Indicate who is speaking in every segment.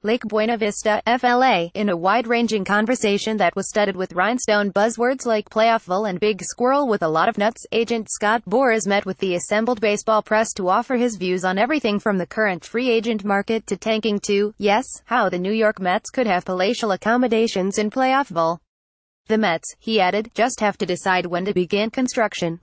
Speaker 1: Lake Buena Vista, FLA, in a wide-ranging conversation that was studded with rhinestone buzzwords like playoffville and big squirrel with a lot of nuts, agent Scott Boras met with the assembled baseball press to offer his views on everything from the current free agent market to tanking to, yes, how the New York Mets could have palatial accommodations in playoffville. The Mets, he added, just have to decide when to begin construction.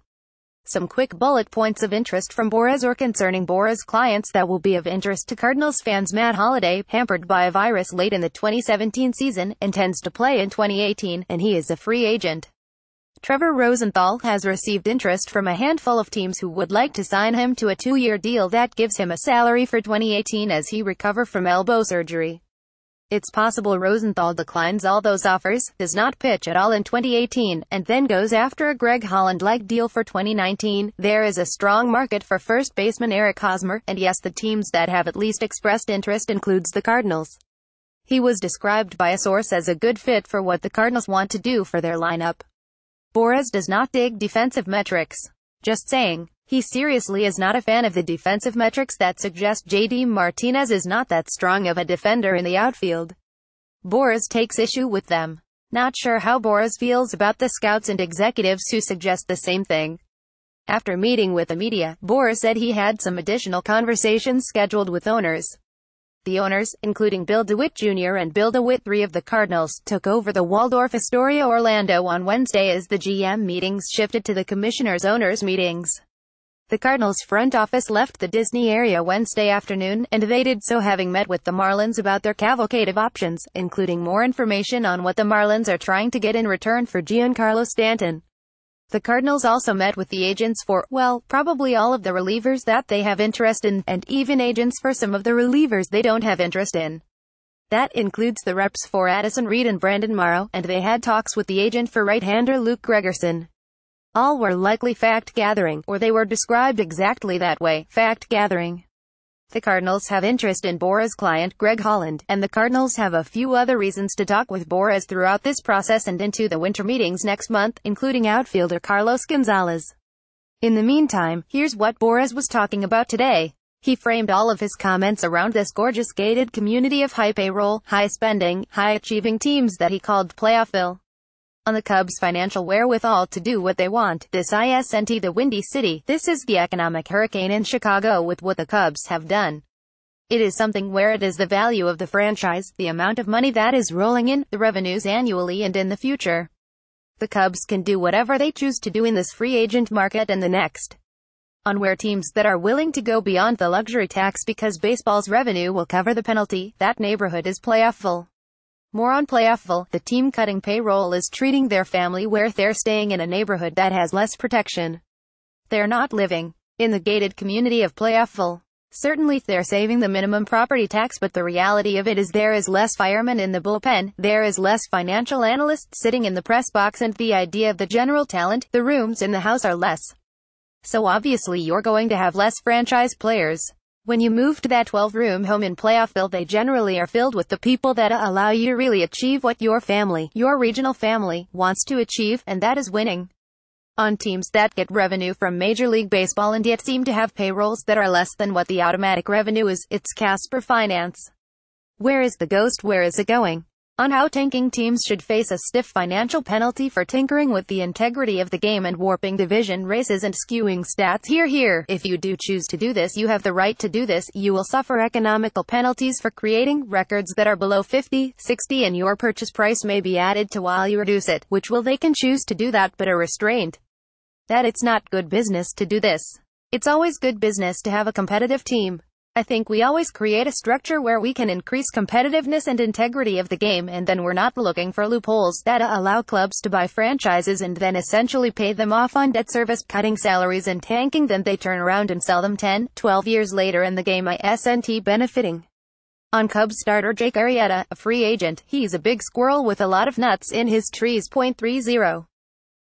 Speaker 1: Some quick bullet points of interest from Boras or concerning Boras' clients that will be of interest to Cardinals fans. Matt Holliday, hampered by a virus late in the 2017 season, intends to play in 2018, and he is a free agent. Trevor Rosenthal has received interest from a handful of teams who would like to sign him to a 2-year deal that gives him a salary for 2018 as he recovers from elbow surgery. It's possible Rosenthal declines all those offers, does not pitch at all in 2018, and then goes after a Greg Holland-like deal for 2019. There is a strong market for first baseman Eric Hosmer, and yes, the teams that have at least expressed interest includes the Cardinals. He was described by a source as a good fit for what the Cardinals want to do for their lineup. Boras does not dig defensive metrics. Just saying. He seriously is not a fan of the defensive metrics that suggest JD Martinez is not that strong of a defender in the outfield. Boras takes issue with them. Not sure how Boras feels about the scouts and executives who suggest the same thing. After meeting with the media, Boras said he had some additional conversations scheduled with owners. The owners, including Bill DeWitt Jr. and Bill DeWitt III of the Cardinals, took over the Waldorf Astoria Orlando on Wednesday as the GM meetings shifted to the commissioners' owners meetings. The Cardinals front office left the Disney area Wednesday afternoon, and they did so having met with the Marlins about their cavalcade of options, including more information on what the Marlins are trying to get in return for Giancarlo Stanton. The Cardinals also met with the agents for, well, probably all of the relievers that they have interest in, and even agents for some of the relievers they don't have interest in. That includes the reps for Addison Reed and Brandon Morrow, and they had talks with the agent for right-hander Luke Gregerson. All were likely fact-gathering, or they were described exactly that way, fact-gathering. The Cardinals have interest in Boras' client Greg Holland, and the Cardinals have a few other reasons to talk with Boras throughout this process and into the winter meetings next month, including outfielder Carlos Gonzalez. In the meantime, here's what Boras was talking about today. He framed all of his comments around this gorgeous gated community of high payroll, high spending, high-achieving teams that he called playoffville. On the Cubs' financial wherewithal to do what they want, this isn't the Windy City, this is the economic hurricane in Chicago with what the Cubs have done. It is something where it is the value of the franchise, the amount of money that is rolling in, the revenues annually and in the future. The Cubs can do whatever they choose to do in this free agent market and the next. On where teams that are willing to go beyond the luxury tax because baseball's revenue will cover the penalty, that neighborhood is playoffville. More on playoffville, the team cutting payroll is treating their family where they're staying in a neighborhood that has less protection. They're not living in the gated community of playoffville. Certainly they're saving the minimum property tax, but the reality of it is there is less firemen in the bullpen, there is less financial analysts sitting in the press box, and the idea of the general talent, the rooms in the house are less. So obviously you're going to have less franchise players. When you move to that 12-room home in playoffville, they generally are filled with the people that allow you to really achieve what your family, your regional family, wants to achieve, and that is winning. On teams that get revenue from Major League Baseball and yet seem to have payrolls that are less than what the automatic revenue is, it's Casper Finance. Where is the ghost? Where is it going? On how tanking teams should face a stiff financial penalty for tinkering with the integrity of the game and warping division races and skewing stats. Here. If you do choose to do this, you have the right to do this. You will suffer economical penalties for creating records that are below 50, 60, and your purchase price may be added to while you reduce it, which will they can choose to do that but are restrained. That it's not good business to do this. It's always good business to have a competitive team. I think we always create a structure where we can increase competitiveness and integrity of the game, and then we're not looking for loopholes that allow clubs to buy franchises and then essentially pay them off on debt service, cutting salaries and tanking, then they turn around and sell them 10, 12 years later and the game isn't benefiting. On Cubs starter Jake Arrieta, a free agent, he's a big squirrel with a lot of nuts in his trees. .30